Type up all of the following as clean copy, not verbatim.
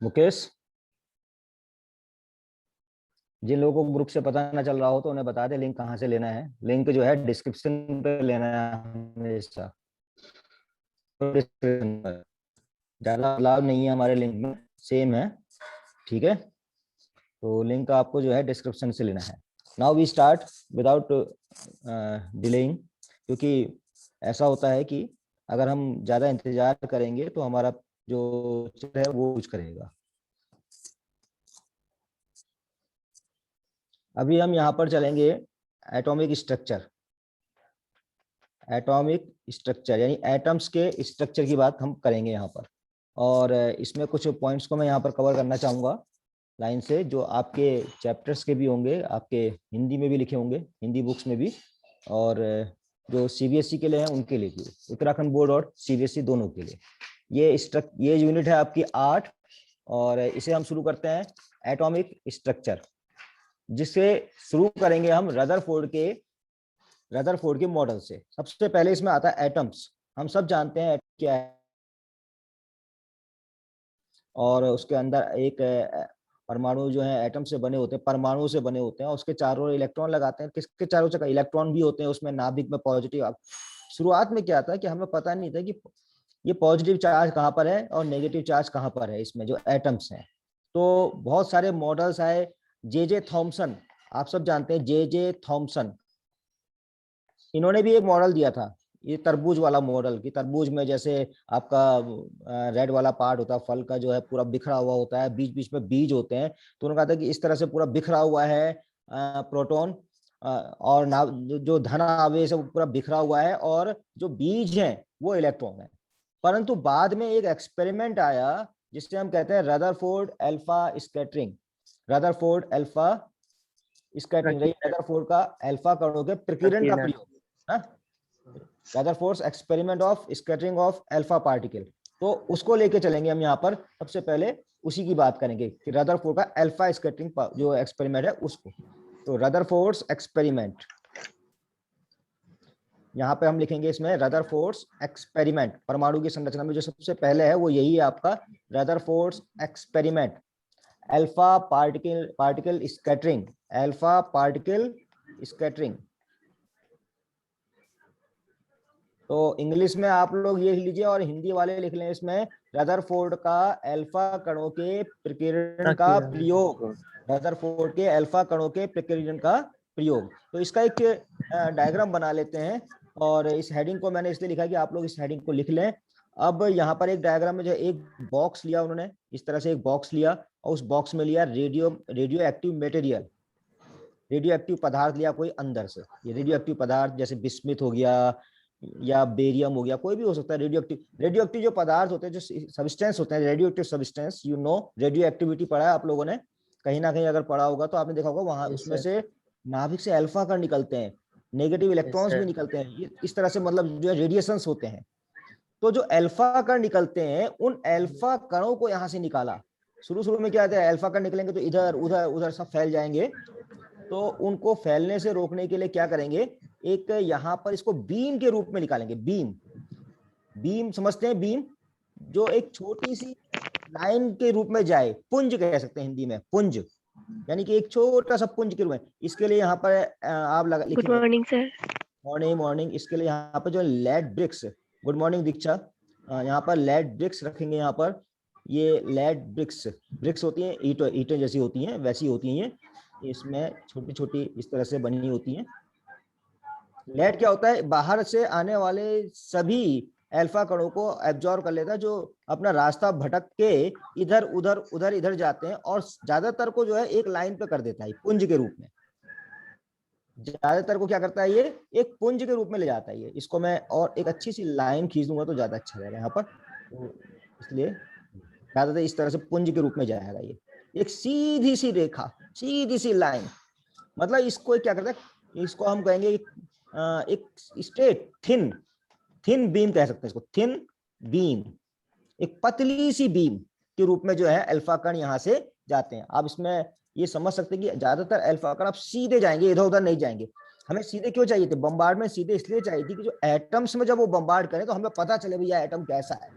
मुकेश, जिन लोगों को ग्रुप से पता ना चल रहा हो तो उन्हें बता दे लिंक कहाँ से लेना है। लिंक जो है डिस्क्रिप्शन पे लेना है हमेशा, डिस्क्रिप्शन पर। ज्यादा बदलाव नहीं है हमारे लिंक में, सेम है। ठीक है, तो लिंक आपको जो है डिस्क्रिप्शन से लेना है। Now we start without delaying, क्योंकि ऐसा होता है कि अगर हम ज्यादा इंतजार करेंगे तो हमारा जो है वो कुछ करेगा। अभी हम यहाँ पर चलेंगे एटॉमिक स्ट्रक्चर। एटॉमिक स्ट्रक्चर यानी एटम्स के स्ट्रक्चर की बात हम करेंगे यहाँ पर। और इसमें कुछ पॉइंट्स को मैं यहाँ पर कवर करना चाहूँगा लाइन से, जो आपके चैप्टर्स के भी होंगे, आपके हिंदी में भी लिखे होंगे, हिंदी बुक्स में भी, और जो सीबीएसई के लिए हैं उनके लिए भी, उत्तराखंड बोर्ड और सीबीएसई दोनों के लिए। ये यूनिट है आपकी 8, और इसे हम शुरू करते हैं एटॉमिक स्ट्रक्चर, जिसे शुरू करेंगे हम रदरफोर्ड के मॉडल से। सबसे पहले इसमें आता है एटम्स। हम सब जानते हैं क्या है, और उसके अंदर एक परमाणु जो है एटम से बने होते हैं, परमाणु से बने होते हैं, और उसके चारों इलेक्ट्रॉन लगाते हैं। किसके चारों जगह इलेक्ट्रॉन भी होते हैं उसमें, नाभिक में पॉजिटिव। शुरुआत में क्या था कि हमें पता नहीं था कि ये पॉजिटिव चार्ज कहाँ पर है और नेगेटिव चार्ज कहाँ पर है इसमें जो एटम्स हैं। तो बहुत सारे मॉडल्स आए। जे थॉमसन, आप सब जानते हैं जे थॉमसन, इन्होंने भी एक मॉडल दिया था, ये तरबूज वाला मॉडल, कि तरबूज में जैसे आपका रेड वाला पार्ट होता है फल का, जो है पूरा बिखरा हुआ होता है, बीच बीच में बीज होते हैं। तो उन्होंने कहा था कि इस तरह से पूरा बिखरा हुआ है प्रोटॉन, और जो धन आवेश है वो पूरा बिखरा हुआ है, और जो बीज है वो इलेक्ट्रॉन है। परंतु बाद में एक एक्सपेरिमेंट आया जिससे हम कहते हैं Rutherford alpha scattering. Rutherford alpha scattering, Rutherford का अल्फा कणों के प्रकीर्णन का प्रयोग, Rutherford experiment of scattering of alpha particle. तो उसको लेके चलेंगे हम यहाँ पर। सबसे पहले उसी की बात करेंगे कि रदरफोर्ड का अल्फा स्कैटरिंग जो एक्सपेरिमेंट है उसको। तो रदरफोर्ड एक्सपेरिमेंट, यहाँ पे हम लिखेंगे इसमें रदरफोर्ड एक्सपेरिमेंट। परमाणु की संरचना में जो सबसे पहले है वो यही है आपका Rutherford experiment, alpha particle scattering, alpha particle scattering. तो इंग्लिश में आप लोग ये लिख लीजिए और हिंदी वाले लिख लें इसमें रदरफोर्ड का अल्फा कणों के प्रकीर्णन का प्रयोग। रदरफोर्ड के अल्फा कणों के प्रकीर्णन का प्रयोग। तो इसका एक डायग्राम बना लेते हैं, और इस हेडिंग को मैंने इसलिए लिखा है कि आप लोग इस हेडिंग को लिख लें। अब यहाँ पर एक डायग्राम में जो एक बॉक्स लिया उन्होंने, इस तरह से एक बॉक्स लिया, और उस बॉक्स में लिया radio active material, radio active पदार्थ लिया कोई अंदर से। ये रेडियो एक्टिव पदार्थ जैसे बिस्मिथ हो गया या बेरियम हो गया, कोई भी हो सकता है। रेडियो एक्टिव जो पदार्थ होते हैं, जो सब्सटेंस होते हैं, radio active substance, you know, radio activity पढ़ा है आप लोगों ने कहीं ना कहीं, अगर पढ़ा होगा तो आपने देखा होगा वहां उसमें से नाभिक से अल्फा कण निकलते हैं, नेगेटिव इलेक्ट्रॉन्स भी निकलते हैं। ये इस तरह से मतलब जो रेडिएशंस होते हैं। तो जो अल्फा कण निकलते हैं उन अल्फा कणों को यहाँ से निकाला। शुरू में क्या है, अल्फा कण निकलेंगे तो इधर उधर उधर सब फैल जाएंगे। तो उनको फैलने से रोकने के लिए क्या करेंगे, एक यहाँ पर इसको बीम के रूप में निकालेंगे। बीम समझते हैं, बीम जो एक छोटी सी लाइन के रूप में जाए, पुंज कह सकते हैं हिंदी में, पुंज, यानी कि एक छोटा सा पुंज के रूप में। इसके लिए यहाँ पर आप लिखेंगे गुड मॉर्निंग सर। मॉर्निंग। इसके लिए यहाँ पर जो लेड ब्रिक्स, गुड मॉर्निंग दीक्षा, यहाँ पर लेड ब्रिक्स रखेंगे। यहाँ पर ये लेड ब्रिक्स होती हैं, ईंटें जैसी होती हैं, वैसी होती हैं। इसमें छोटी छोटी इस तरह से बनी होती हैं। लेड क्या होता है, बाहर से आने वाले सभी अल्फा कणों को एब्जॉर्ब कर लेता है, जो अपना रास्ता भटक के इधर जाते हैं, और ज्यादातर को जो है एक लाइन पे कर देता है पुंज के रूप में। ज्यादातर को क्या करता है, ये एक पुंज के रूप में ले जाता है। ये इसको मैं और एक अच्छी सी लाइन खींच दूंगा तो ज्यादा अच्छा रहेगा यहाँ पर, तो इसलिए ज्यादातर इस तरह से पुंज के रूप में जाएगा। ये एक सीधी सी रेखा, सीधी सी लाइन, मतलब इसको क्या करता है, इसको हम कहेंगे एक स्ट्रेट थिन बीम कह सकते हैं इसको, थिन बीम, एक पतली सी बीम के रूप में जो है अल्फा कण यहाँ से जाते हैं। आप इसमें ये समझ सकते हैं कि ज्यादातर अल्फा कण आप सीधे जाएंगे, इधर उधर नहीं जाएंगे। हमें सीधे क्यों चाहिए थे, बम्बार्डमेंट सीधे इसलिए चाहिए थी कि जो एटम्स में जब वो बम्बार्ड करें तो हमें पता चले भैया एटम कैसा है,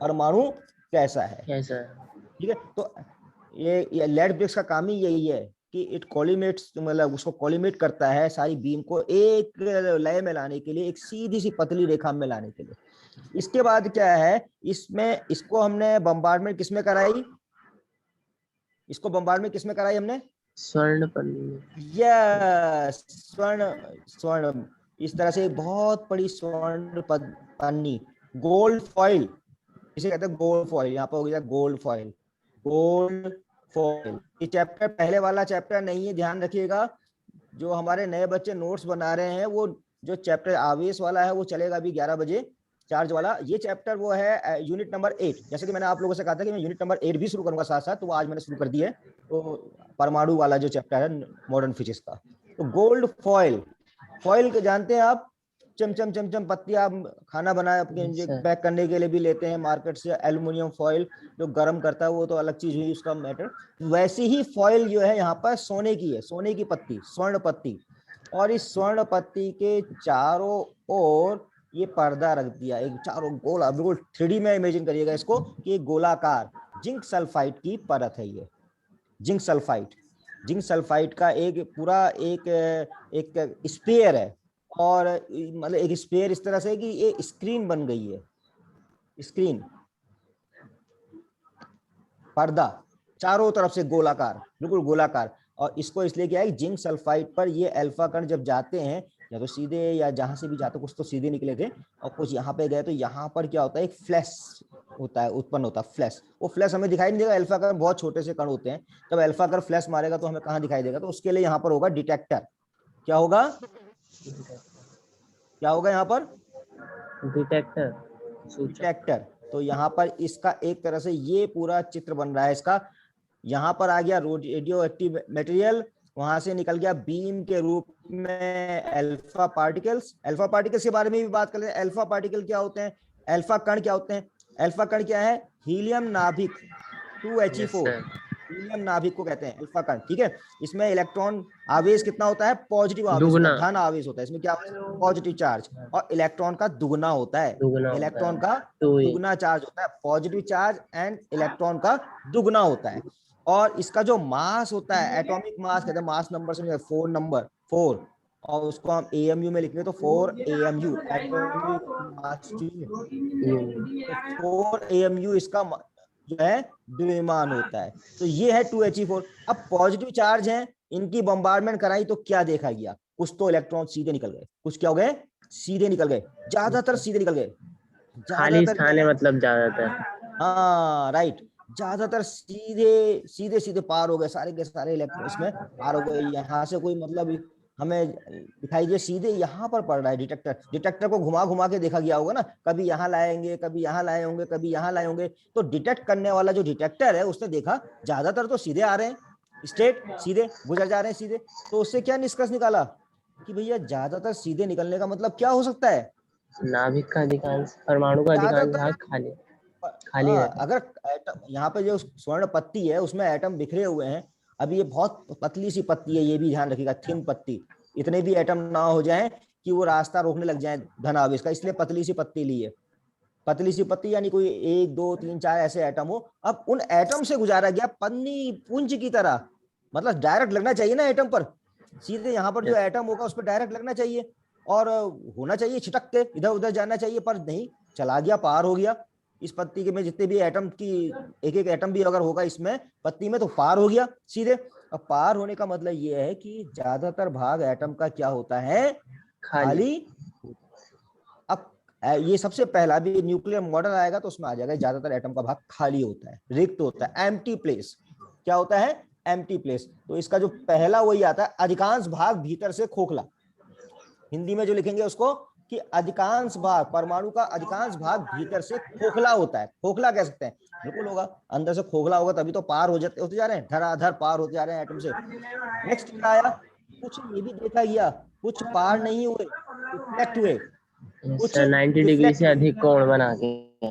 परमाणु कैसा है। ठीक है। तो ये लेड ब्रिक्स का काम ही यही है कि इट कोलिमेट्स, मतलब उसको कोलिमेट करता है सारी बीम को एक लय में लाने के लिए, एक सीधी सी पतली रेखा में लाने के लिए। इसके बाद क्या है, इसमें इसको हमने बम्बार्डमेंट किसमें कराई, इसको बम्बार्डमेंट किसमें कराई हमने, स्वर्ण पन्नी। यस, स्वर्ण, स्वर्ण, इस तरह से बहुत बड़ी स्वर्ण पन्नी, गोल्ड फॉइल, इसे कहते हैं गोल्ड फॉइल। यहाँ पर हो गया गोल्ड फॉइल, गोल्ड फॉइल। ये चैप्टर पहले वाला चैप्टर नहीं है, ध्यान रखिएगा। जो हमारे नए बच्चे नोट्स बना रहे हैं, वो जो चैप्टर आवेश वाला है वो चलेगा अभी 11 बजे, चार्ज वाला। ये चैप्टर वो है यूनिट नंबर 8। जैसे कि मैंने आप लोगों से कहा था कि मैं यूनिट नंबर 8 भी शुरू करूंगा साथ साथ, तो वो आज मैंने शुरू कर दी है। तो परमाणु वाला जो चैप्टर है मॉडर्न फिजिक्स का, तो गोल्ड फॉइल, फॉइल के जानते हैं आप, चमचम चमचम पत्ती, आप खाना बनाए अपने पैक करने के लिए भी लेते हैं मार्केट से। एल्युमिनियम फॉइल जो गर्म करता है वो तो अलग चीज हुई, उसका मैटर। वैसी ही फॉइल जो है यहाँ पर सोने की है, सोने की पत्ती, स्वर्ण पत्ती। और इस स्वर्ण पत्ती के चारों ओर ये पर्दा रख दिया, एक चारों गोला, बिल्कुल 3D में इमेजिन करिएगा इसको कि गोलाकार जिंक सल्फाइड की परत है ये, जिंक सल्फाइड। जिंक सल्फाइड का एक पूरा एक स्पेयर है, और मतलब एक स्पेयर इस तरह से कि ये स्क्रीन बन गई है, स्क्रीन, पर्दा चारों तरफ से गोलाकार, बिल्कुल गोलाकार। और इसको इसलिए क्या है, जिंक सल्फाइड पर ये अल्फा कण जब जाते हैं, या तो सीधे या जहां से भी जाते, कुछ तो सीधे निकले थे और कुछ यहाँ पे गए, तो यहाँ पर क्या होता है, एक फ्लैश होता है, उत्पन्न होता है फ्लैश। वो फ्लैश हमें दिखाई नहीं देगा, अल्फा कण बहुत छोटे से कण होते हैं। जब अल्फा कण फ्लैश मारेगा तो हमें कहाँ दिखाई देगा, तो उसके लिए यहाँ पर होगा डिटेक्टर। क्या होगा, क्या होगा यहाँ पर, डिटेक्टर, डिटेक्टर। तो यहाँ पर इसका एक तरह से ये पूरा चित्र बन रहा है इसका। यहाँ पर आ गया रेडियो एक्टिव मटेरियल, वहां से निकल गया बीम के रूप में अल्फा पार्टिकल्स। अल्फा पार्टिकल्स के बारे में भी बात कर लेते हैं। अल्फा पार्टिकल क्या होते हैं, अल्फा कण क्या होते हैं। अल्फा कण क्या है, हीलियम नाभिक 2He4, हीलियम नाभिक को कहते हैं अल्फा कण। ठीक है, इसमें इलेक्ट्रॉन आवेश कितना होता है, पॉजिटिव आवेश होता है, धन आवेश होता है। इसमें क्या पॉजिटिव चार्ज, और इलेक्ट्रॉन का दुगना होता है, इलेक्ट्रॉन का दुगना चार्ज होता है, पॉजिटिव चार्ज एंड इलेक्ट्रॉन का दुगना होता है। और इसका जो मास होता है, एटॉमिक मास कहते हैं, मास नंबर से 4 नंबर 4, और उसको हम AMU में लिखेंगे तो 4 AMU, एटॉमिक मास, 4 AMU इसका जो है द्रव्यमान होता है। तो ये है 2He4। अब पॉजिटिव चार्ज है, इनकी बम्बार्डमेंट कराई तो क्या देखा गया, कुछ तो इलेक्ट्रॉन सीधे निकल गए, कुछ क्या हो गए, सीधे निकल गए, ज्यादातर सीधे निकल गए, खाली ज्यादातर स्थान है मतलब ज्यादातर, हाँ राइट, ज्यादातर सीधे सीधे सीधे पार हो गए, सारे के सारे इलेक्ट्रॉन इसमें पार हो गए। यहाँ से कोई मतलब हमें दिखाई दे, सीधे यहाँ पर पड़ रहा है। डिटेक्टर, डिटेक्टर को घुमा घुमा के देखा गया होगा ना, कभी यहाँ लाएंगे, कभी यहाँ लाए होंगे, कभी यहाँ लाए होंगे। तो डिटेक्ट करने वाला जो डिटेक्टर है उसने देखा ज्यादातर तो सीधे आ रहे हैं, स्ट्रेट सीधे गुजर जा रहे हैं सीधे। तो उससे क्या निष्कर्ष निकाला कि भैया ज्यादातर सीधे निकलने का मतलब क्या हो सकता है, नाभिक का अधिकांश, परमाणु का अधिकांश भाग खाली खाली रहता है। अगर यहाँ पे जो स्वर्ण पत्ती है उसमें एटम बिखरे हुए हैं, अभी ये बहुत पतली सी पत्ती है, ये भी ध्यान रखिएगा, थिन पत्ती, इतने भी एटम ना हो जाए कि वो रास्ता रोकने लग जाए धन आवेश का, इसलिए पतली सी पत्ती ली है। पतली सी पत्ती यानी कोई 1 2 3 4 ऐसे एटम हो। अब उन एटम से गुजारा गया पन्नी पुंज की तरह, मतलब डायरेक्ट लगना चाहिए ना एटम पर, सीधे यहाँ पर जो एटम होगा उस पर डायरेक्ट लगना चाहिए, और होना चाहिए छिटक के इधर उधर जाना चाहिए, पर नहीं, चला गया, पार हो गया। इस पत्ती के में जितने भी एटम की, एक एक एटम भी अगर होगा इसमें पत्ती में, तो पार हो गया सीधे। अब पार होने का मतलब ये है कि ज्यादातर भाग एटम का क्या होता है, खाली। अब ये सबसे पहला भी न्यूक्लियर मॉडल आएगा तो उसमें आ जाएगा ज्यादातर एटम का भाग खाली होता है, रिक्त होता है, एम्प्टी प्लेस। क्या होता है, एम्प्टी प्लेस। तो इसका जो पहला वही आता है, अधिकांश भाग भीतर से खोखला। हिंदी में जो लिखेंगे उसको कि अधिकांश भाग, परमाणु का अधिकांश भाग भीतर से खोखला होता है। खोखला कह सकते हैं, बिल्कुल होगा, अंदर से खोखला होगा तभी तो पार होते जा रहे हैं, धराधर पार होते जा रहे हैं एटम से। नेक्स्ट क्या आया, कुछ ये भी देखा गया, कुछ पार नहीं हुए, डिफ्लेक्ट हुए, कुछ 90 डिग्री से अधिक कोण बना के,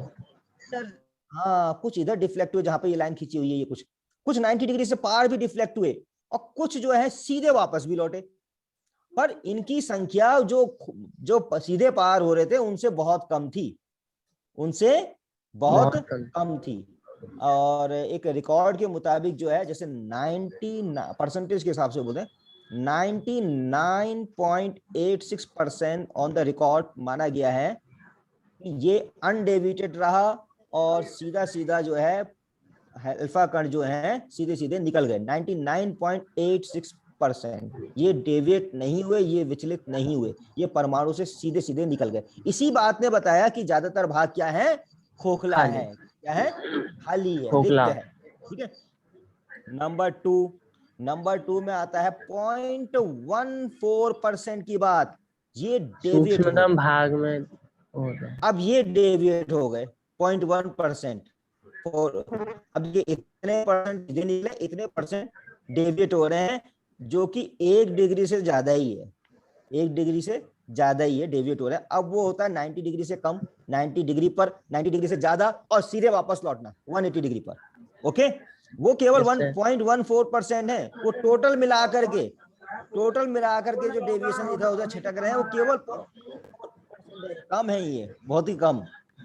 हाँ कुछ इधर डिफ्लेक्ट हुए, जहां पे ये लाइन खींची हुई है, ये कुछ कुछ 90 डिग्री से पार भी डिफ्लेक्ट हुए, और कुछ जो है सीधे वापस भी लौटे। पर इनकी संख्या जो जो सीधे पार हो रहे थे उनसे बहुत कम थी, उनसे बहुत कम थी। और एक रिकॉर्ड के मुताबिक जो है, जैसे 90% के हिसाब से बोलते हैं, 99.86% ऑन द रिकॉर्ड माना गया है कि ये अनडेविएटेड रहा और सीधा सीधा जो है अल्फा कण जो है सीधे सीधे निकल गए। 99.86% ये डेविएट नहीं हुए, ये विचलित नहीं हुए, ये परमाणु से सीधे सीधे निकल गए। इसी बात ने बताया कि ज्यादातर भाग क्या है, खोखला खाली। है, क्या है, खाली है, खोखला। रिक्त है। ठीक है। नंबर टू में आता है 0.14% की बात, ये डेविएट हो सूक्ष्मतम गए। भाग में होता है। अब ये डेविएट हो गए 0.1%। अब ये इतने परसेंट निकले, इतने परसेंट डेविएट हो रहे हैं, जो कि 1 डिग्री से ज्यादा ही है, 1 डिग्री से ज्यादा ही है डेविएट हो रहा है। अब वो होता है 90 डिग्री से कम, 90 डिग्री पर, 90 डिग्री से ज्यादा और सीधे वापस लौटना 180 डिग्री पर। ओके, वो केवल 1.14% है। वो टोटल मिला करके जो डेविएशन इधर उधर छिटक रहे हैं वो केवल कम है, ये बहुत ही कम।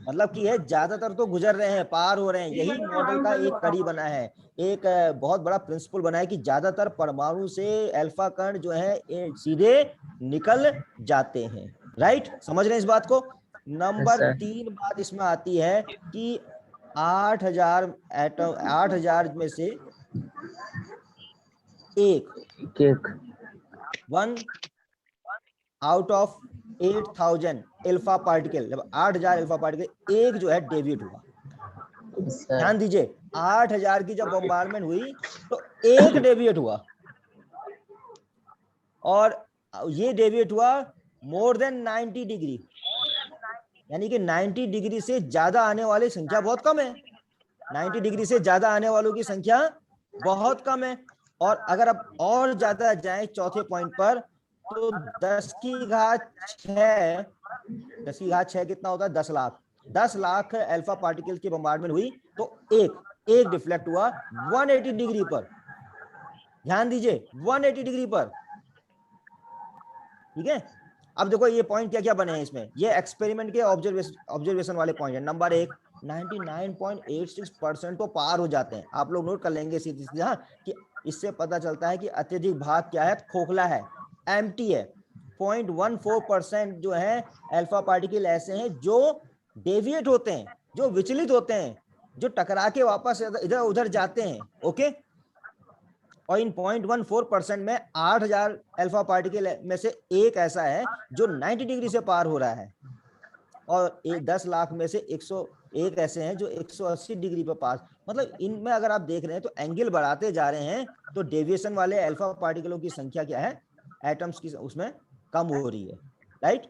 मतलब कि है ज्यादातर तो गुजर रहे हैं, पार हो रहे हैं। यही मॉडल का एक कड़ी बना है, एक बहुत बड़ा प्रिंसिपल बना है कि ज्यादातर परमाणु से अल्फा कण जो है सीधे निकल जाते हैं। राइट, समझ रहे हैं इस बात को। नंबर 3 बात इसमें आती है कि 8000 एटम, 8000 में से एक, 1 आउट ऑफ 8000 अल्फा पार्टिकल, जब 8000 अल्फा पार्टिकल एक जो है डेविएट हुआ। ध्यान दीजिए, 8000 की जब बम्बारमेंट हुई तो एक डेविएट हुआ, और ये डेविएट हुआ मोर देन 90 डिग्री, यानी कि 90 डिग्री से ज्यादा आने वाली संख्या बहुत कम है। 90 डिग्री से ज्यादा आने वालों की संख्या बहुत कम है। और अगर अब और ज्यादा जाए चौथे पॉइंट पर, तो 10 की घात 6 कितना होता है, 10 लाख। 10 लाख अल्फा पार्टिकल की बम्बार्डमेंट हुई तो एक डिफ्लेक्ट हुआ 180 डिग्री पर। ध्यान दीजिए, 180 डिग्री पर। ठीक है। अब देखो ये पॉइंट क्या क्या बने हैं इसमें, ये एक्सपेरिमेंट के ऑब्जर्वेशन वाले पॉइंट है। नंबर 1, 99.86% तो पार हो जाते हैं। आप लोग नोट कर लेंगे सीधा कि इससे पता चलता है कि अत्यधिक भाग क्या है, खोखला है, एम्प्टी है। 0.14% जो है अल्फा पार्टिकल ऐसे हैं जो डेविएट होते हैं, जो विचलित होते हैं, जो टकरा के वापस इधर उधर जाते हैं। ओके, और इन 0.14% में 8000 अल्फा पार्टिकल में से एक ऐसा है जो 90 डिग्री से पार हो रहा है, और 10 लाख में से 101 ऐसे हैं जो 180 डिग्री पर पास। मतलब इनमें अगर आप देख रहे हैं तो एंगल बढ़ाते जा रहे हैं, तो डेविएशन वाले अल्फा पार्टिकलों की संख्या क्या है, एटम्स की, उसमें कम हो रही है। राइट,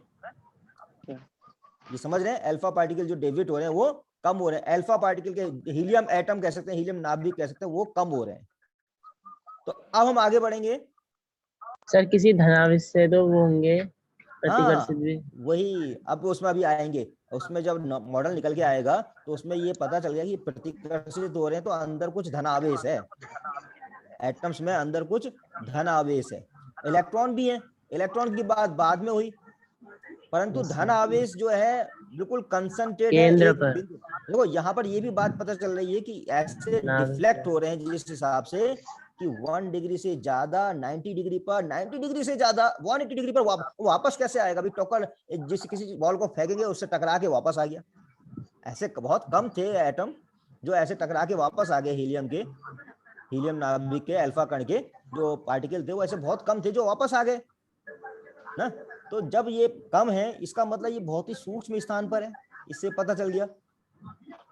ये समझ रहे हैं, अल्फा पार्टिकल जो डेविएट हो रहे हैं वो कम हो रहे हैं। अल्फा पार्टिकल के हीलियम एटम कह सकते हैं, हीलियम नाभिक कह सकते हैं, वो कम हो रहे हैं। तो अब हम आगे बढ़ेंगे सर। किसी धनावेश से तो वो होंगे प्रतिकर्षित हाँ, भी। वही अब उसमें अभी आएंगे। उसमें जब मॉडल निकल के आएगा तो उसमें ये पता चल गया कि प्रतिकर्षित हो रहे हैं तो अंदर कुछ धनावेश है, एटम्स में अंदर कुछ धनावेश है। इलेक्ट्रॉन भी है, इलेक्ट्रॉन की बात बाद में हुई, परंतु धन आवेश जो है बिल्कुल कंसंट्रेट है केंद्र एक पर। बिंदु। देखो यहाँ पर ये भी बात पता चल रही है कि ऐसे डिफ्लेक्ट हो रहे हैं जिस हिसाब से कि 1 डिग्री से ज्यादा 90 डिग्री पर, 90 डिग्री से ज्यादा 180 डिग्री पर वापस कैसे आएगा। अभी टोकर जिस किसी बॉल को फेंकेंगे उससे टकरा के वापस आ गया। ऐसे बहुत कम थे एटम जो ऐसे टकरा के वापस आ गए, हीलियम नाभिक के अल्फा कण के जो पार्टिकल थे वो ऐसे बहुत कम थे जो वापस आ गए ना। तो जब ये कम है इसका मतलब ये बहुत ही सूक्ष्म स्थान पर है, इससे पता चल गया।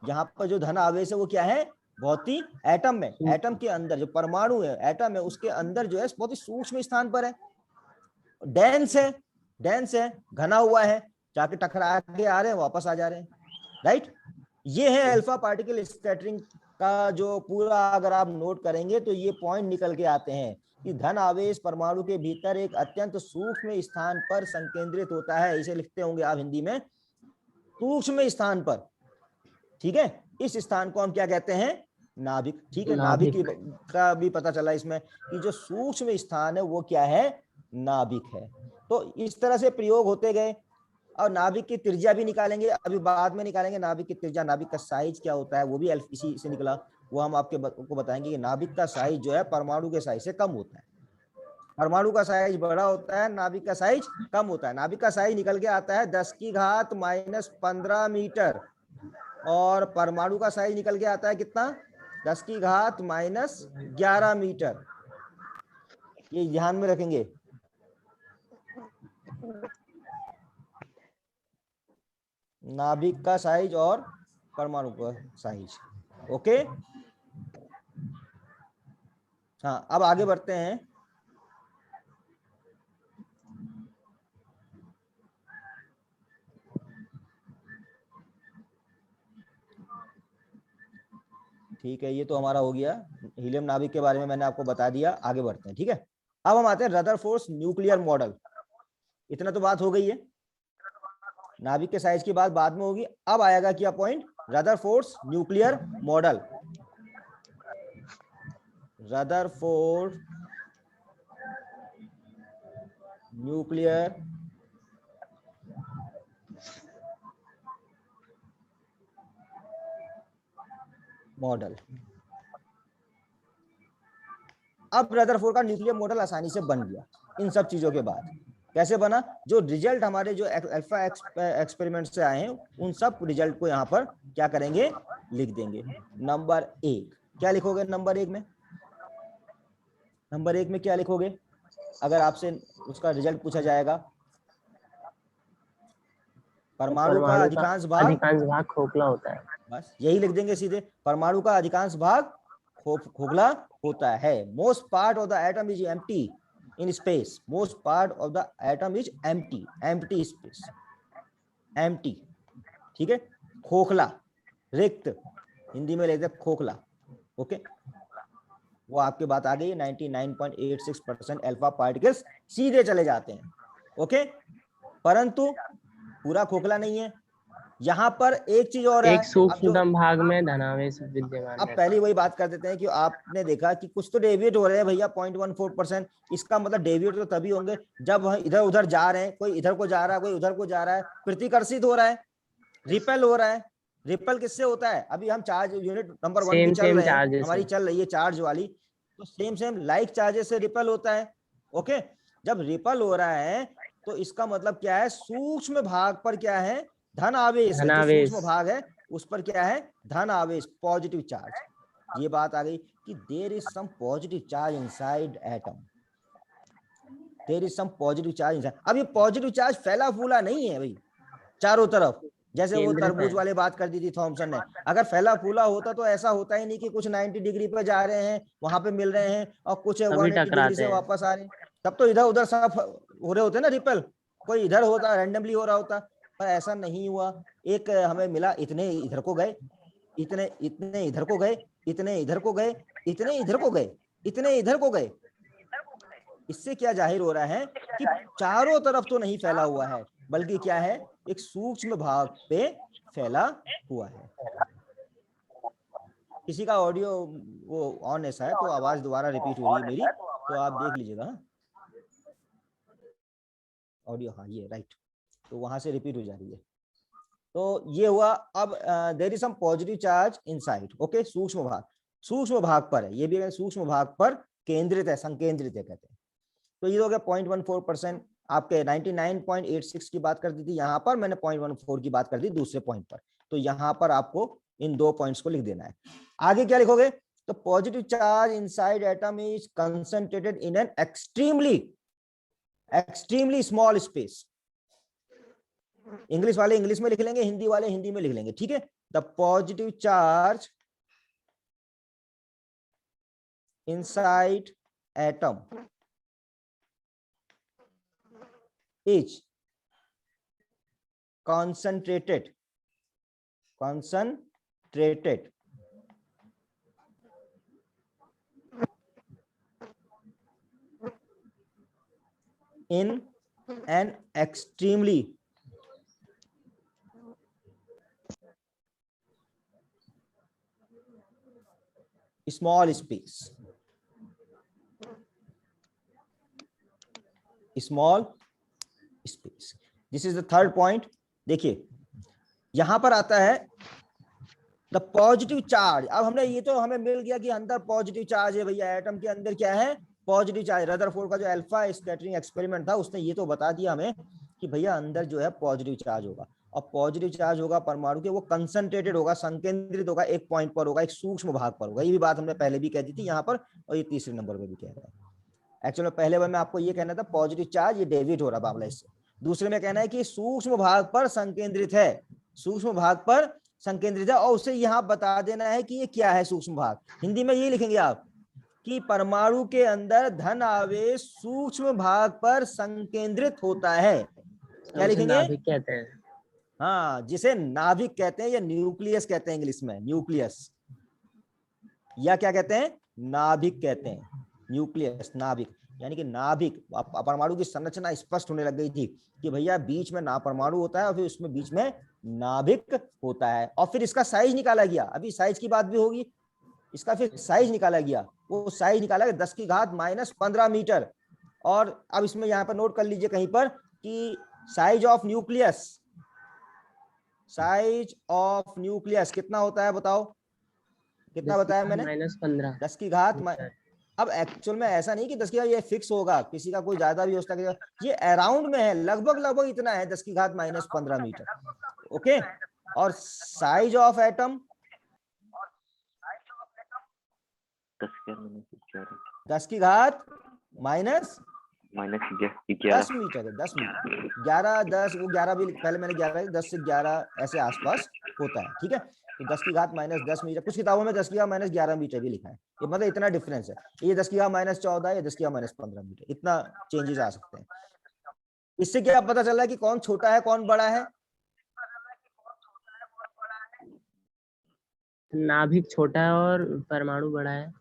यहाँ पर जो धन आवेश है वो क्या है, बहुत ही एटम में, एटम के अंदर जो परमाणु है, एटम है उसके अंदर जो है बहुत ही सूक्ष्म स्थान पर है, डेंस है, घना हुआ है, जाके टकरा के आ रहे हैं वापस आ जा रहे हैं। राइट, ये है अल्फा पार्टिकल स्कैटरिंग का जो पूरा अगर आप नोट करेंगे तो ये पॉइंट निकल के आते हैं कि धन आवेश परमाणु के भीतर एक अत्यंत सूक्ष्म स्थान पर संकेंद्रित होता है। इसे लिखते होंगे आप हिंदी में सूक्ष्म स्थान पर। ठीक है, इस स्थान को हम क्या कहते हैं, नाभिक। ठीक है, नाभिक का भी पता चला इसमें कि जो सूक्ष्म स्थान है वो क्या है, नाभिक है। तो इस तरह से प्रयोग होते गए। और नाभिक की त्रिज्या भी निकालेंगे, अभी बाद में निकालेंगे नाभिक की त्रिज्या, नाभिक का साइज क्या होता है वो भी इसी से निकला, वो हम आपको बताएंगे कि नाभिक का साइज जो है परमाणु के साइज से कम होता है, परमाणु का साइज बड़ा होता है, नाभिक का साइज कम होता है। नाभिक का साइज निकल के आता है 10⁻⁻15 मीटर, और परमाणु का साइज निकल के आता है कितना, 10⁻11 मीटर। ये ध्यान में रखेंगे। नाभिक का साइज और परमाणु का साइज। ओके, हाँ अब आगे बढ़ते हैं। ठीक है, ये तो हमारा हो गया हीलियम नाभिक के बारे में, मैंने आपको बता दिया। आगे बढ़ते हैं, ठीक है। अब हम आते हैं रदरफोर्ड न्यूक्लियर मॉडल। इतना तो बात हो गई है, नाभिक के साइज की बात बाद में होगी। अब आएगा क्या point, Rutherford nuclear model. Rutherford nuclear model. अब रदरफोर्ड का न्यूक्लियर मॉडल आसानी से बन गया इन सब चीजों के बाद। कैसे बना, जो रिजल्ट हमारे जो अल्फा एक्सपेरिमेंट से आए हैं उन सब रिजल्ट को यहाँ पर क्या करेंगे, लिख देंगे। नंबर 1 क्या लिखोगे, नंबर 1 में, नंबर 1 में क्या लिखोगे अगर आपसे उसका रिजल्ट पूछा जाएगा, परमाणु का अधिकांश भाग खोखला होता है। बस यही लिख देंगे सीधे, परमाणु का अधिकांश भाग खोखला होता है। Most part of the atom is empty in space, most part of the atom is empty, empty space, empty, ठीक है। खोखला, रिक्त, हिंदी में लिखते खोखला। ओके, वो आपकी बात आ गई। 99.86% अल्फा पार्टिकल्स सीधे चले जाते हैं। ओके, परंतु पूरा खोखला नहीं है। यहाँ पर एक चीज और है, एक सूक्ष्मतम भाग में धनावेश विद्यमान अब है। पहली वही बात कर देते हैं कि आपने देखा कि कुछ तो डेविएट हो रहे हैं भैया 0.14%। इसका मतलब डेविएट तो तभी होंगे जब इधर उधर जा रहे हैं, कोई इधर को जा रहा है, कोई उधर को जा रहा है, प्रतिकर्षित हो रहा है, रिपेल हो रहा है। रिपेल किससे होता है, अभी हम चार्ज यूनिट नंबर 1 की चल रहे हैं, हमारी चल रही है चार्ज वाली, तो सेम लाइक चार्जेस से रिपेल होता है। ओके, जब रिपेल हो रहा है तो इसका मतलब क्या है, सूक्ष्म भाग पर क्या है, धन आवेश है। जो सूक्ष्म भाग है उस पर क्या है, धन आवेश, पॉजिटिव चार्ज। ये बात आ गई कि there is some positive charge inside atom, there is some positive charge inside. अब ये पॉजिटिव चार्ज फैला फूला नहीं है भाई चारों तरफ, जैसे वो तरबूज वाले बात कर दी थी थॉमसन ने। अगर फैला फूला होता तो ऐसा होता ही नहीं कि कुछ 90 डिग्री पे जा रहे हैं, वहां पे मिल रहे हैं, और कुछ 180 डिग्री से वापस आ रहे हैं, तब तो इधर उधर सब हो रहे होते ना रिपेल, कोई इधर होता, रैंडमली हो रहा होता, पर ऐसा नहीं हुआ। एक हमें मिला, इतने इधर को गए, इतने इतने इधर को गए, इतने इधर को गए, इतने इधर को गए, इतने इधर को गए। इससे क्या जाहिर हो रहा है कि चारों तरफ तो नहीं फैला हुआ है, बल्कि क्या है, एक सूक्ष्म भाग पे फैला हुआ है। किसी का ऑडियो वो ऑन ऐसा है तो आवाज दोबारा रिपीट हो रही है मेरी, तो आप देख लीजिएगा ऑडियो। हाँ ये राइट, तो वहां से रिपीट हो जा रही है। तो ये हुआ। अब there is some positive charge inside. Okay, सूक्ष्म भाग, सूक्ष्म भाग पर है, ये भी सूक्ष्म भाग पर केंद्रित है, संकेंद्रित है कहते हैं। तो ये हो गया 0.14%। आपके 99.86 की बात कर दी थी, यहां पर मैंने 0.14 की बात कर दी दूसरे पॉइंट पर। तो यहां पर आपको इन दो पॉइंट्स को लिख देना है। आगे क्या लिखोगे, तो positive charge inside atom is concentrated in an extremely small space. English वाले इंग्लिश में लिख लेंगे, हिंदी वाले हिंदी में लिख लेंगे, ठीक है। The positive charge inside atom is concentrated in an extremely small space, this is the third point. देखिए यहां पर आता है द पॉजिटिव चार्ज। अब हमने ये तो हमें मिल गया कि अंदर पॉजिटिव चार्ज है भैया, एटम के अंदर क्या है, पॉजिटिव चार्ज। रदरफोर्ड का जो अल्फा स्कैटरिंग एक्सपेरिमेंट था उसने ये तो बता दिया हमें कि भैया अंदर जो है पॉजिटिव चार्ज होगा, और पॉजिटिव चार्ज होगा परमाणु के, वो कंसंट्रेटेड होगा, संकेंद्रित होगा, एक पॉइंट पर होगा, एक सूक्ष्म भाग पर होगा। ये भी बात हमने पहले भी कह दी थी यहाँ पर, और ये तीसरे नंबर पर भी कह रहा है। एक्चुअली पहले बार में आपको ये कहना था पॉजिटिव चार्ज ये डेविएट हो रहा बाबला इससे, दूसरे में कहना है कि सूक्ष्म भाग पर संकेंद्रित है, सूक्ष्म भाग पर संकेंद्रित है, और उसे यहाँ बता देना है कि ये क्या है सूक्ष्म भाग। हिंदी में ये लिखेंगे आप कि परमाणु के अंदर धन आवेश सूक्ष्म भाग पर संकेंद्रित होता है। क्या लिखेंगे? नाभिक कहते हैं। हाँ, जिसे नाभिक कहते हैं या न्यूक्लियस कहते हैं इंग्लिश में, न्यूक्लियस, या क्या कहते हैं, नाभिक कहते हैं, न्यूक्लियस नाभिक। यानी कि नाभिक, परमाणु की संरचना स्पष्ट होने लग गई थी कि भैया बीच में ना परमाणु होता है और फिर उसमें बीच में नाभिक होता है, और फिर इसका साइज निकाला गया। अभी साइज की बात भी होगी, इसका फिर साइज निकाला गया, वो साइज निकाला गया 10⁻⁻15 मीटर। और अब इसमें यहाँ पर नोट कर लीजिए कहीं पर कि size of nucleus, size of nucleus कितना होता है बताओ, कितना बताया मैंने, 10⁻15। 10⁻। अब एक्चुअल में ऐसा नहीं कि 10 की घात ये फिक्स होगा, किसी का कोई ज्यादा भी हो सकता है, ये अराउंड में है, लगभग लगभग इतना है 10⁻⁻15 मीटर। ओके, और साइज ऑफ एटम 10⁻⁻10 मीटर है, 10 मीटर, 11 10, वो 11 भी पहले मैंने 11 10 से 11 ऐसे आसपास होता है। ठीक है, तो 10⁻⁻10 मीटर, कुछ किताबों में 10⁻⁻11 मीटर भी लिखा है, ये मतलब इतना डिफरेंस है। ये 10⁻⁻14 या 10⁻⁻15 मीटर, इतना चेंजेस आ सकते हैं। इससे क्या पता चल रहा है कि कौन छोटा है कौन बड़ा है? नाभिक छोटा है और परमाणु बड़ा है।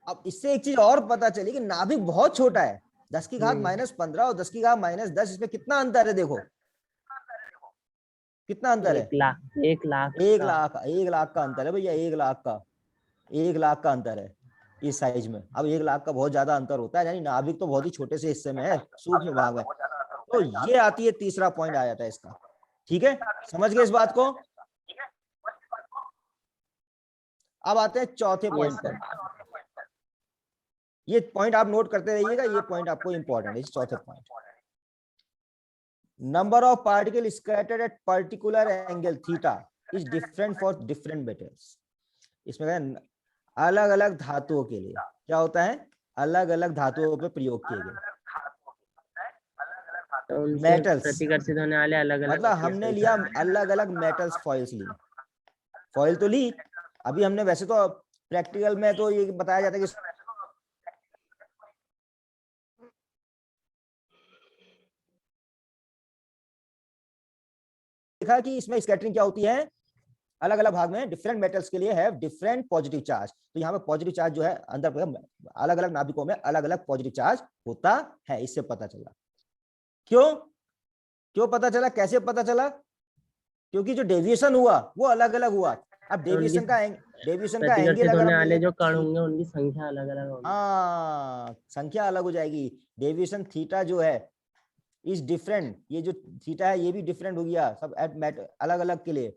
अब इससे एक चीज और पता चली कि नाभिक बहुत छोटा है, 10⁻⁻15 और 10⁻⁻10, इसमें कितना अंतर है, देखो कितना अंतर है, 1 लाख 1 लाख 1 लाख, 1 लाख का अंतर है भैया, 1 लाख का, 1 लाख का अंतर है इस साइज में। अब 1 लाख का बहुत ज्यादा अंतर होता है, यानी नाभिक तो बहुत ही छोटे से हिस्से में है, सूक्ष्म भाग में। तो ये आती है, तीसरा पॉइंट आ जाता है इसका। ठीक है, समझ गए इस बात को? अब आते हैं चौथे पॉइंट पर। ये पॉइंट आप नोट करते रहिएगा, ये पॉइंट आपको इंपॉर्टेंट है। चौथे point, number of particle scattered at particular angle theta is different for different metals. इसमें अलग अलग धातुओं के लिए क्या होता है, अलग अलग धातुओं पर प्रयोग किए गए मेटल्स, प्रतिकर्षित होने वाले अलग अलग, मतलब हमने लिया अलग अलग मेटल्स, फॉइल्स ली, फॉइल तो ली। अभी हमने वैसे तो प्रैक्टिकल में तो ये बताया जाता है कि देखा कि इसमें स्कैटरिंग क्या होती है, अलग अलग भाग में डिफरेंट मेटल्स के लिए है डिफरेंट पॉजिटिव चार्ज। तो यहाँ पे पॉजिटिव चार्ज जो है अंदर अलग अलग नाभिकों में अलग अलग पॉजिटिव चार्ज होता है, इससे पता चला। क्यों क्यों पता चला, कैसे पता चला? क्योंकि जो डेविएशन हुआ वो अलग अलग हुआ। अब डेविएशन का एंगल अगर वाले जो कण होंगे उनकी संख्या अलग अलग होगी। हाँ, संख्या अलग हो जाएगी। डेविएशन थीटा जो है इज डिफरेंट, ये जो थीटा है ये भी डिफरेंट हो गया सब अलग अलग के लिए।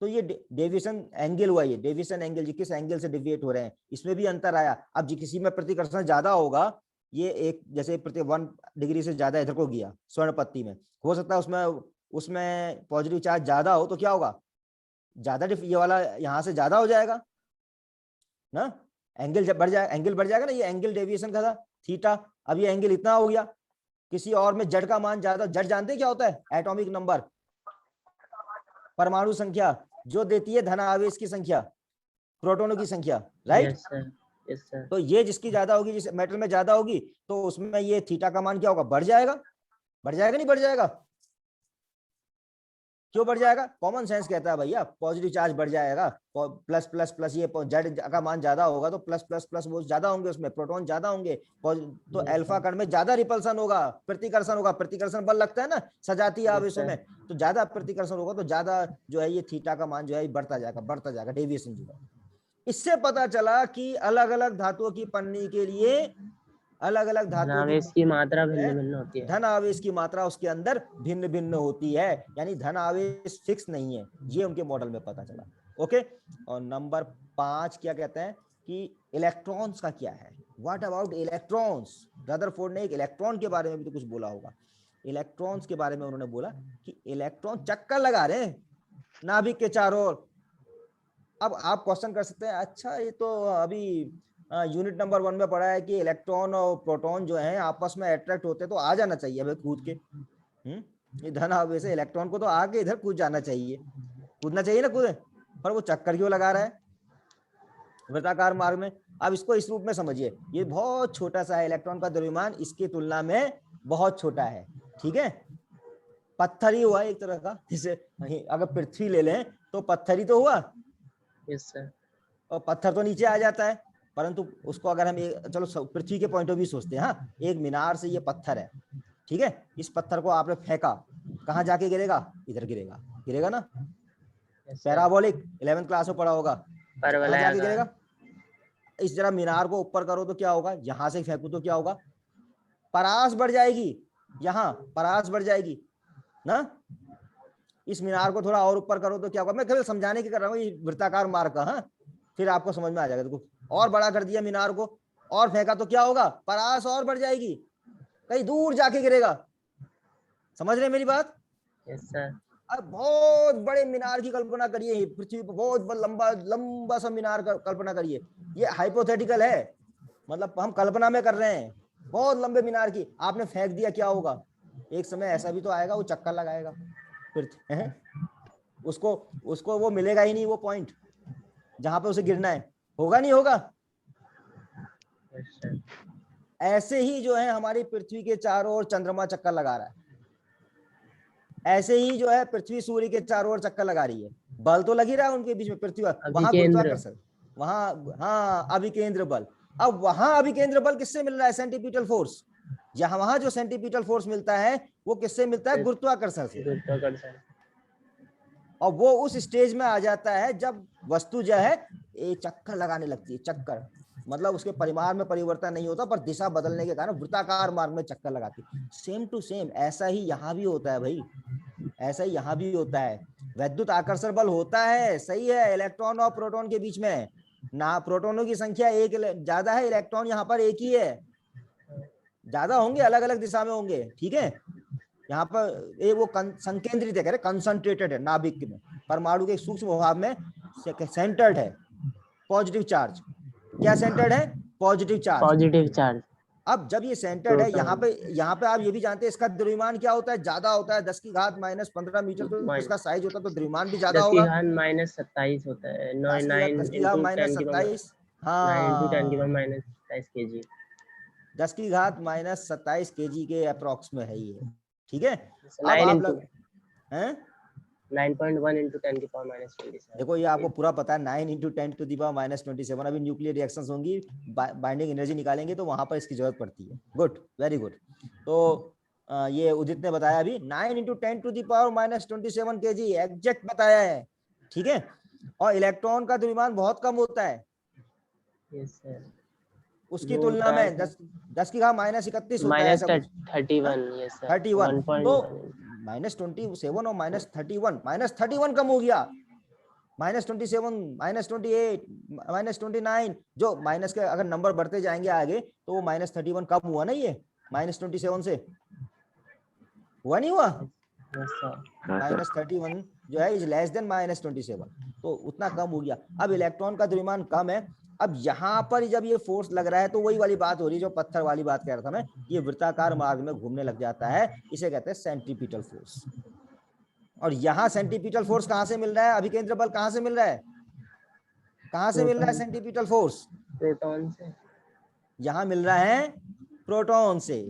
तो ये डेविएशन एंगल हुआ, ये डेविएशन एंगल, किस एंगल से डेविएट हो रहे हैं, इसमें भी अंतर आया। अब किसी में प्रतिकर्षण ज्यादा होगा, ये एक जैसे 1 डिग्री से ज्यादा इधर को गया स्वर्ण पत्ती में, हो सकता है उसमें पॉजिटिव चार्ज ज्यादा हो, तो क्या होगा, ज्यादा ये वाला यहाँ से ज्यादा हो जाएगा ना, एंगल जब बढ़ जाएगा, एंगल बढ़ जाएगा ना, ये एंगल डेविएशन का था थीटा, अब ये एंगल इतना हो गया। किसी और में जड़ का मान ज्यादा, जड़ जानते हैं क्या होता है, एटॉमिक नंबर, परमाणु संख्या जो देती है धन आवेश की संख्या, प्रोटॉनों की संख्या, राइट। Yes sir. तो ये जिसकी ज्यादा होगी, जिस मेटल में ज्यादा होगी, तो उसमें ये थीटा का मान क्या होगा, बढ़ जाएगा, बढ़ जाएगा नहीं बढ़ जाएगा? क्यों बढ़ जाएगा? कॉमन सेंस कहता है भैया पॉजिटिव चार्ज बढ़ जाएगा, प्लस प्लस प्लस, ये जेड का मान ज्यादा होगा तो प्लस प्लस प्लस वो ज्यादा होंगे, उसमें प्रोटॉन ज्यादा होंगे, तो अल्फा कण में ज्यादा रिपल्सन होगा, प्रतिकर्षण होगा, प्रतिकर्षण बल लगता है ना सजातीय आवेशों में, तो ज्यादा प्रतिकर्षण होगा, तो ज्यादा जो है ये थीटा का मान जो है बढ़ता जाएगा डेविएशन जो है। इससे पता चला कि अलग अलग धातुओं की पन्नी के लिए अलग अलग धातुओं धनावेश की मात्रा है, भिन्न भिन्न होती है। धन आवेश की मात्रा उसके अंदर भिन्न भिन्न होती है, यानी धन आवेश फिक्स नहीं है, ये उनके मॉडल में पता चला। ओके। और नंबर 5 क्या कहते हैं कि इलेक्ट्रॉन्स का क्या है, व्हाट अबाउट इलेक्ट्रॉन्स। रदरफोर्ड ने एक इलेक्ट्रॉन के बारे में भी तो कुछ बोला होगा। इलेक्ट्रॉन्स के बारे में उन्होंने बोला कि इलेक्ट्रॉन चक्कर लगा रहे हैं नाभिक के चारों ओर। अब आप क्वेश्चन कर सकते हैं, अच्छा ये तो अभी यूनिट नंबर 1 में पढ़ा है कि इलेक्ट्रॉन और प्रोटॉन जो है आपस में अट्रैक्ट होते हैं, तो आ जाना चाहिए भाई कूद के। ये धन आवेश से इलेक्ट्रॉन को तो आगे इधर कूद जाना चाहिए, कूदना चाहिए ना, कूदे, पर वो चक्कर क्यों लगा रहा है वृत्ताकार मार्ग में। अब इसको इस रूप में समझिए, ये बहुत छोटा सा है, इलेक्ट्रॉन का द्रव्यमान इसकी तुलना में बहुत छोटा है, ठीक है। पत्थर ही हुआ एक तरह का, जैसे अगर पृथ्वी ले लें तो पत्थर ही तो हुआ, यस सर। और पत्थर तो नीचे आ जाता है, परंतु उसको अगर हम चलो पृथ्वी के पॉइंट ऑफ व्यू सोचते हैं, हाँ, एक मीनार से ये पत्थर है, ठीक है, इस पत्थर को आपने फेंका, कहाँ जाके गिरेगा, इधर गिरेगा, गिरेगा ना। पैराबोलिक 11th क्लास में पढ़ा होगा, कहाँ जाके गिरेगा। इस जरा मीनार को ऊपर करो तो क्या होगा, यहां से फेंकू तो क्या होगा, परास बढ़ जाएगी, यहाँ परास बढ़ जाएगी ना। इस मीनार को थोड़ा और ऊपर करो तो क्या होगा, मैं केवल समझाने की कर रहा हूँ, ये वृत्ताकार मार्ग का, हाँ, फिर आपको समझ में आ जाएगा। देखो, और बड़ा कर दिया मीनार को और फेंका तो क्या होगा, परास और बढ़ जाएगी, कहीं दूर जाके गिरेगा। समझ रहे मेरी बात। Yes sir. अब बहुत बड़े मीनार की कल्पना करिए, पृथ्वी पर बहुत लंबा लंबा सा मीनार का कल्पना करिए, ये हाइपोथेटिकल है, मतलब हम कल्पना में कर रहे हैं, बहुत लंबे मीनार की आपने फेंक दिया, क्या होगा, एक समय ऐसा भी तो आएगा वो चक्कर लगाएगा फिर उसको उसको वो मिलेगा ही नहीं, वो पॉइंट जहां पे उसे गिरना है, होगा नहीं होगा। ऐसे ही जो है हमारी पृथ्वी के चारों ओर चंद्रमा चक्कर लगा रहा है, ऐसे ही जो है पृथ्वी सूर्य के चारों ओर चक्कर लगा रही है, बल तो लग ही रहा है उनके बीच में, पृथ्वी वहां गुरुत्वाकर्षण, वहां हाँ अभिकेंद्र बल। अब वहां अभिकेंद्र बल किससे मिल रहा है, सेंटीपीटल फोर्स। जहां वहां जो सेंटीपीटल फोर्स मिलता है वो किससे मिलता है, गुरुत्वाकर्षण से। और वो उस स्टेज में आ जाता है जब वस्तु जो है एक चक्कर लगाने लगती है, चक्कर मतलब उसके परिमाण में परिवर्तन नहीं होता, पर दिशा बदलने के कारण वृत्ताकार मार्ग में चक्कर लगाती है। सेम टू सेम ऐसा ही यहाँ भी होता है भाई, ऐसा ही यहाँ भी होता है। वैद्युत आकर्षण बल होता है, सही है, इलेक्ट्रॉन और प्रोटॉन के बीच में ना, प्रोटॉनों की संख्या एक ज्यादा है, इलेक्ट्रॉन यहाँ पर एक ही है, ज्यादा होंगे अलग अलग दिशा में होंगे, ठीक है। यहाँ पर ये वो संकेंद्रित है, कंसंट्रेटेड है नाभिक में, परमाणु के सूक्ष्म भाग में सेंटर्ड है पॉजिटिव चार्ज। क्या सेंटर्ड है, पॉजिटिव चार्ज, पॉजिटिव चार्ज। अब जब ये सेंटर्ड है यहाँ पे आप ये भी जानते हैं इसका द्रव्यमान क्या होता है, ज्यादा होता है, 10 की घात -15 मीटर तो इसका साइज होता है, तो द्रव्यमान भी ज्यादा होगा, 10 की घात -27 होता है, 10 की घात -27, हाँ 10 kg, 10 की घात -27 kg के अप्रोक्स में है ये, ठीक है। अब आप लोग हैं 9.1 × 10⁻⁻27। देखो ये आपको पूरा पता है, 9 × 10⁻27। अभी न्यूक्लियर रिएक्शंस होंगी, बाइंडिंग एनर्जी निकालेंगे तो वहां पर इसकी जरूरत पड़ती है। Good, very good. तो ये उदित ने बताया अभी 9 × 10⁻27 kg एग्जैक्ट बताया है, ठीक है। और इलेक्ट्रॉन का द्रव्यमान बहुत कम होता है, यस सर, उसकी तुलना में 10 की घात -31 होता है, ऐसा कुछ 31, यस सर, 31, तो -27 और -31 कम हो गया, -27 -28 -29, जो माइनस के अगर नंबर बढ़ते जाएंगे आगे तो वो -31 कम हुआ ना, ये -27 से हुआ नहीं हुआ, -31 जो है इज लेस देन -27, तो उतना कम हो गया। अब इलेक्ट्रॉन का द्रव्यमान कम है, अब यहाँ पर जब ये फोर्स लग रहा है तो वही वाली बात हो रही है जो पत्थर वाली बात कह रहा था मैं, ये वृत्ताकार मार्ग में घूमने लग जाता है, इसे कहते हैं सेंट्रीपिटल फोर्स। और यहाँ सेंट्रीपिटल फोर्स कहाँ से मिल रहा है, अभिकेंद्र बल कहाँ से मिल रहा है, कहाँ से मिल रहा है सेंट्रीपिटल फोर्स, प्रोटॉन से, यहाँ मिल रहा है प्रोटॉन से।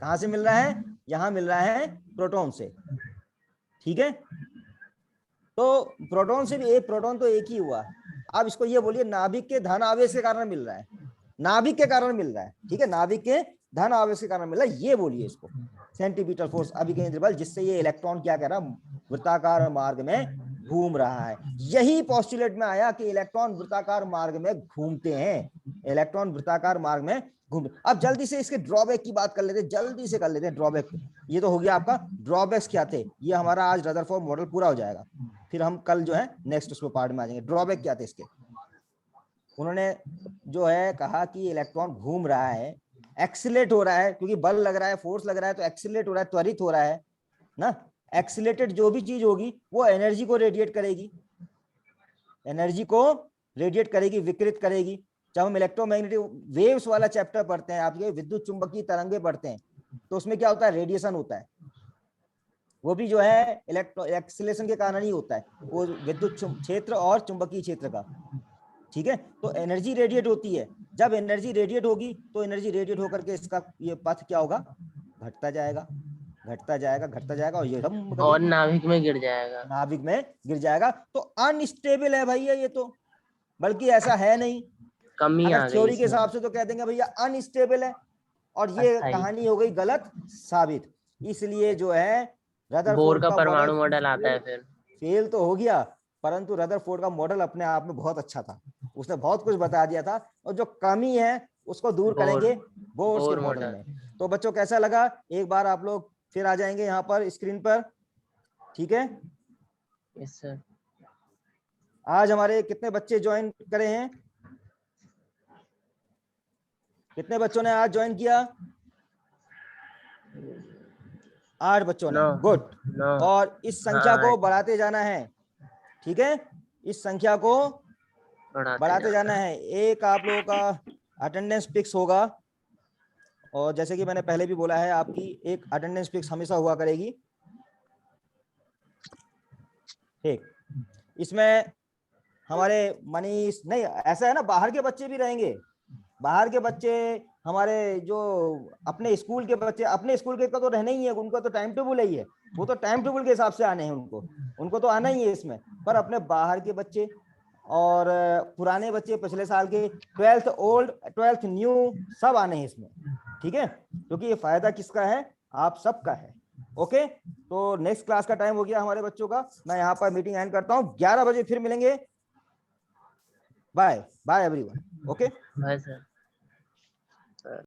कहाँ से मिल रहा है, यहाँ मिल रहा है प्रोटॉन से, ठीक है। तो प्रोटॉन से भी एक, प्रोटॉन तो एक ही हुआ। अब इसको ये बोलिए नाभिक के धन आवेश के कारण मिल रहा है, नाभिक के कारण मिल रहा है, ठीक है, नाभिक के धन आवेश के कारण मिल रहा है, ये बोलिए इसको सेंट्रीपिटल फोर्स, अभिकेंद्र बल, जिससे ये इलेक्ट्रॉन क्या कह रहा है, वृत्ताकार मार्ग में घूम रहा है। यही पोस्टुलेट में आया कि इलेक्ट्रॉन वृत्ताकार मार्ग में घूमते हैं, इलेक्ट्रॉन वृत्ताकार मार्ग में घूम। अब जल्दी से इसके ड्रॉबैक की बात कर लेते हैं, जल्दी से कर लेते हैं ड्रॉबैक। ये तो हो गया आपका ड्रॉबैक्स क्या थे, ये हमारा आज रदरफोर्ड मॉडल पूरा हो जाएगा, फिर हम कल जो है नेक्स्ट उसमें पार्ट में आ जाएंगे। ड्रॉबैक क्या थे इसके, उन्होंने जो है कहा कि इलेक्ट्रॉन घूम रहा है, एक्सीलेट हो रहा है, क्योंकि बल लग रहा है, फोर्स लग रहा है, तो एक्सीलेट हो रहा है, त्वरित हो रहा है ना। एक्सीलेटेड जो भी चीज होगी वो एनर्जी को रेडिएट करेगी, एनर्जी को रेडिएट करेगी, विकृत करेगी। जब हम इलेक्ट्रोमैग्नेटिक वेव्स वाला चैप्टर पढ़ते हैं, आप ये विद्युत चुंबकीय तरंगे पढ़ते हैं, तो उसमें क्या होता है, रेडिएशन होता है, वो भी जो है इलेक्ट्रो एक्सीलेशन के कारण ही होता है, वो विद्युत क्षेत्र और चुंबकीय क्षेत्र का। ठीक है, तो एनर्जी रेडिएट होती है, जब एनर्जी रेडिएट होगी तो एनर्जी रेडिएट होकर के इसका ये पथ क्या होगा, घटता जाएगा, घटता जाएगा, घटता जाएगा, और ये और नाभिक में गिर जाएगा, नाभिक में गिर जाएगा। तो अनस्टेबल है भैया ये तो, बल्कि ऐसा है नहीं, कमी आ अगर गई थ्योरी के हिसाब से तो कह देंगे भैया अनस्टेबल है, और ये कहानी हो गई गलत साबित। इसलिए जो है बोर रदरफोर्ड का का परमाणु मॉडल आता है, फिर फेल तो हो गया, परंतु रदरफोर्ड का मॉडल अपने आप में बहुत अच्छा था, उसने बहुत कुछ बता दिया था, और जो कमी है उसको दूर करेंगे बोर्स के मॉडल में। तो बच्चों कैसा लगा, एक बार आप लोग फिर आ जाएंगे यहाँ पर स्क्रीन पर, ठीक है। Yes sir. आज हमारे कितने बच्चे ज्वाइन करे हैं, कितने बच्चों ने आज ज्वाइन किया, 8 बच्चों ने, गुड। और इस संख्या को बढ़ाते जाना है, ठीक है, इस संख्या को बढ़ाते जाना है। एक आप लोगों का अटेंडेंस फिक्स होगा, और जैसे कि मैंने पहले भी बोला है, आपकी एक अटेंडेंस फिक्स हमेशा हुआ करेगी, ठीक। इसमें हमारे मनीष नहीं, ऐसा है ना, बाहर के बच्चे भी रहेंगे, बाहर के बच्चे, हमारे जो अपने स्कूल के बच्चे, अपने स्कूल के का तो रहना ही है, उनका तो टाइम टेबल ही है, वो तो टाइम टेबल के हिसाब से आने हैं, उनको तो आना ही है इसमें। पर अपने बाहर के बच्चे और पुराने बच्चे, पिछले साल के, 12th ओल्ड 12th न्यू, सब आने हैं इसमें, ठीक है, क्योंकि ये फायदा किसका है, आप सबका है। ओके, तो नेक्स्ट क्लास का टाइम हो गया हमारे बच्चों का, मैं यहाँ पर मीटिंग एंड करता हूँ, 11 बजे फिर मिलेंगे। Bye bye everyone. Okay, bye sir.